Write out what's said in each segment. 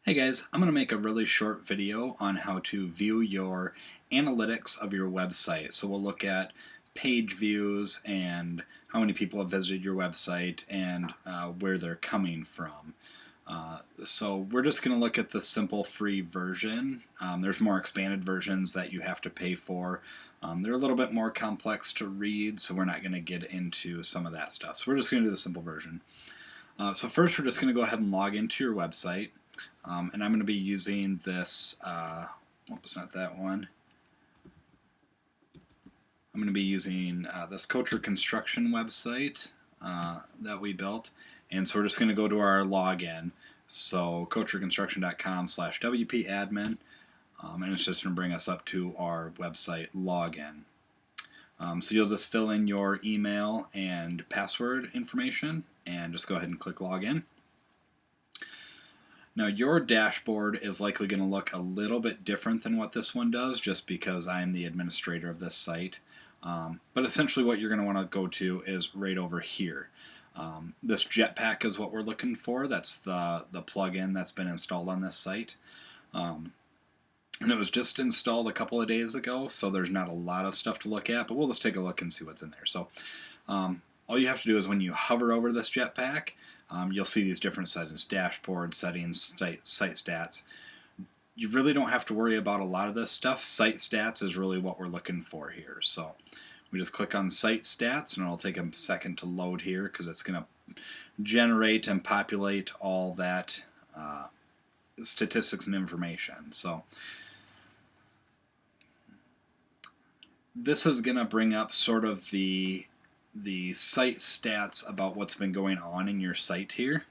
Hey guys, I'm going to make a really short video on how to view your analytics of your website. So we'll look at page views and how many people have visited your website and where they're coming from. So we're just going to look at the simple free version. There's more expanded versions that you have to pay for. They're a little bit more complex to read, so we're not going to get into some of that stuff. So we're just going to do the simple version. So first we're just going to go ahead and log into your website. And I'm going to be using this, oops, not that one. I'm going to be using this Coacher Construction website that we built. And so we're just going to go to our login. So coacherconstruction.com/wpadmin. And it's just going to bring us up to our website login. So you'll just fill in your email and password information and just go ahead and click login. Now your dashboard is likely going to look a little bit different than what this one does just because I'm the administrator of this site. But essentially what you're going to want to go to is right over here. This Jetpack is what we're looking for. That's the plugin that's been installed on this site. And it was just installed a couple of days ago, so there's not a lot of stuff to look at, but we'll just take a look and see what's in there. So all you have to do is when you hover over this Jetpack, you'll see these different settings: dashboard, settings, site stats. You really don't have to worry about a lot of this stuff. Site stats is really what we're looking for here. So we just click on site stats, and it'll take a second to load here because it's going to generate and populate all that statistics and information. So this is going to bring up sort of the site stats about what's been going on in your site here.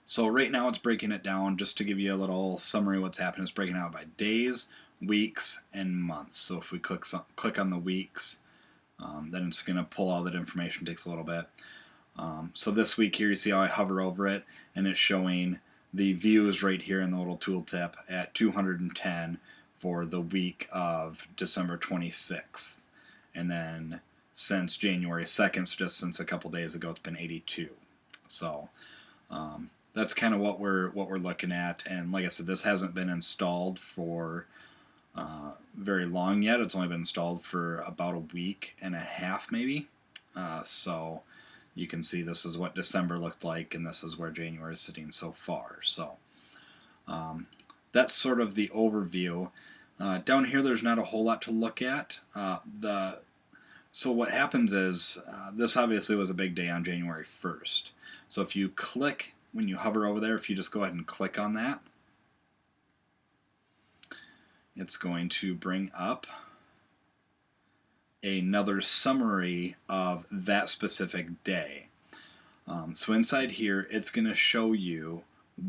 So right now it's breaking it down, just to give you a little summary of what's happening. It's breaking out by days, weeks, and months. So if we click on the weeks, then it's going to pull all that information. It takes a little bit. So this week here, you see how I hover over it, and it's showing the views right here in the little tooltip at 210 for the week of December 26th. And then since January 2nd, so just since a couple days ago, it's been 82. So that's kind of what we're looking at. And like I said, this hasn't been installed for very long yet. It's only been installed for about a week and a half, maybe. So you can see this is what December looked like, and this is where January is sitting so far. So that's sort of the overview. Down here, there's not a whole lot to look at. So what happens is, this obviously was a big day on January 1st. So if you click, when you hover over there, if you just go ahead and click on that, it's going to bring up another summary of that specific day. So inside here, it's going to show you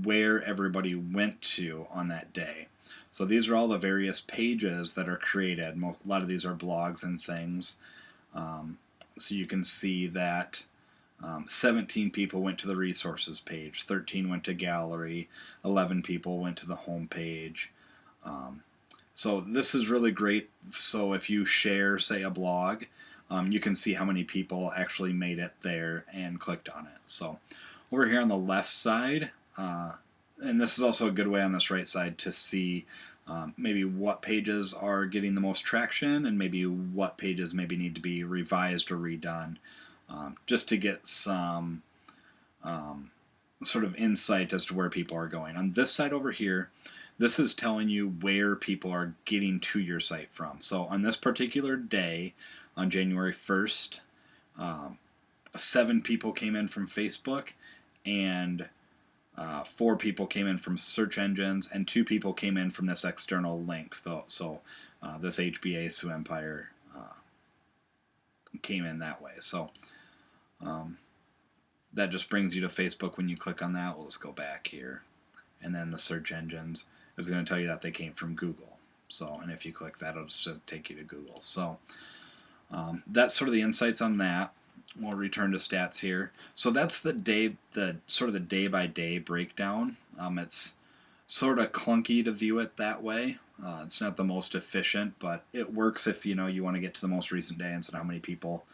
where everybody went to on that day. So these are all the various pages that are created. A lot of these are blogs and things. So you can see that 17 people went to the resources page, 13 went to gallery, 11 people went to the home page. So this is really great. So if you share, say, a blog, you can see how many people actually made it there and clicked on it. So over here on the left side, and this is also a good way on this right side to see maybe what pages are getting the most traction and maybe what pages maybe need to be revised or redone, just to get some sort of insight as to where people are going. On this side over here, this is telling you where people are getting to your site from. So on this particular day, on January 1st, 7 people came in from Facebook, and 4 people came in from search engines, and 2 people came in from this external link. So this HBA Sioux Empire came in that way. So that just brings you to Facebook. When you click on that, we'll just go back here, and then the search engines is going to tell you that they came from Google. So, and if you click that, it'll just take you to Google. So that's sort of the insights on that. We'll return to stats here. So that's the sort of the day-by-day breakdown. It's sort of clunky to view it that way. It's not the most efficient, but it works if you want to get to the most recent day and so how many people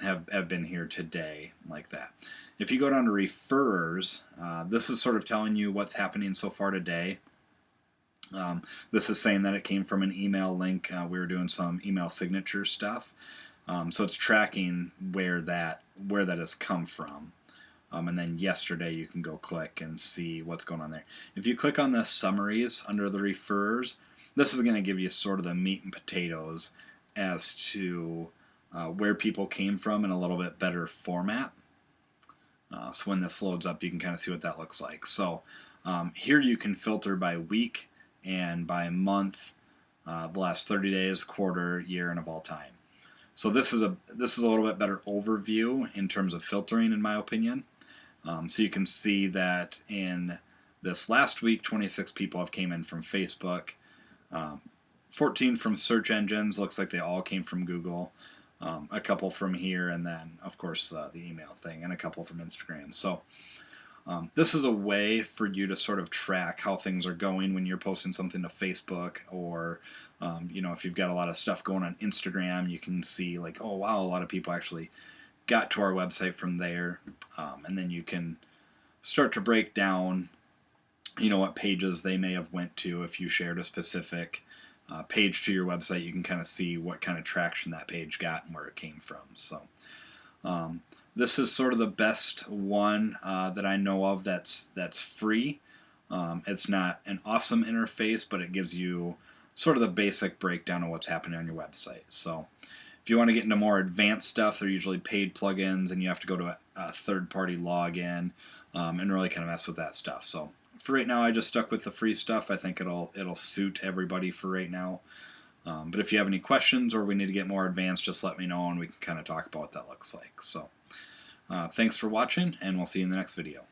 have been here today, like that. If you go down to referrers, this is sort of telling you what's happening so far today. This is saying that it came from an email link. We were doing some email signature stuff, so it's tracking where that has come from. And then yesterday you can go click and see what's going on there. If you click on the summaries under the referrers, this is going to give you sort of the meat and potatoes as to where people came from in a little bit better format. So when this loads up, you can kind of see what that looks like. So here you can filter by week and by month, the last 30 days, quarter, year, and of all time. So this is a little bit better overview in terms of filtering, in my opinion. So you can see that in this last week, 26 people have came in from Facebook, 14 from search engines. Looks like they all came from Google. A couple from here, and then of course the email thing, and a couple from Instagram. So this is a way for you to sort of track how things are going when you're posting something to Facebook, or if you've got a lot of stuff going on Instagram, you can see like, oh wow, a lot of people actually got to our website from there, and then you can start to break down what pages they may have went to. If you shared a specific page to your website, you can kind of see what kind of traction that page got and where it came from. So this is sort of the best one that I know of that's free. It's not an awesome interface, but it gives you sort of the basic breakdown of what's happening on your website. So if you want to get into more advanced stuff, they're usually paid plugins, and you have to go to a third-party login and really kind of mess with that stuff. So for right now, I just stuck with the free stuff. I think it'll suit everybody for right now. But if you have any questions or we need to get more advanced, just let me know and we can kind of talk about what that looks like. So thanks for watching, and we'll see you in the next video.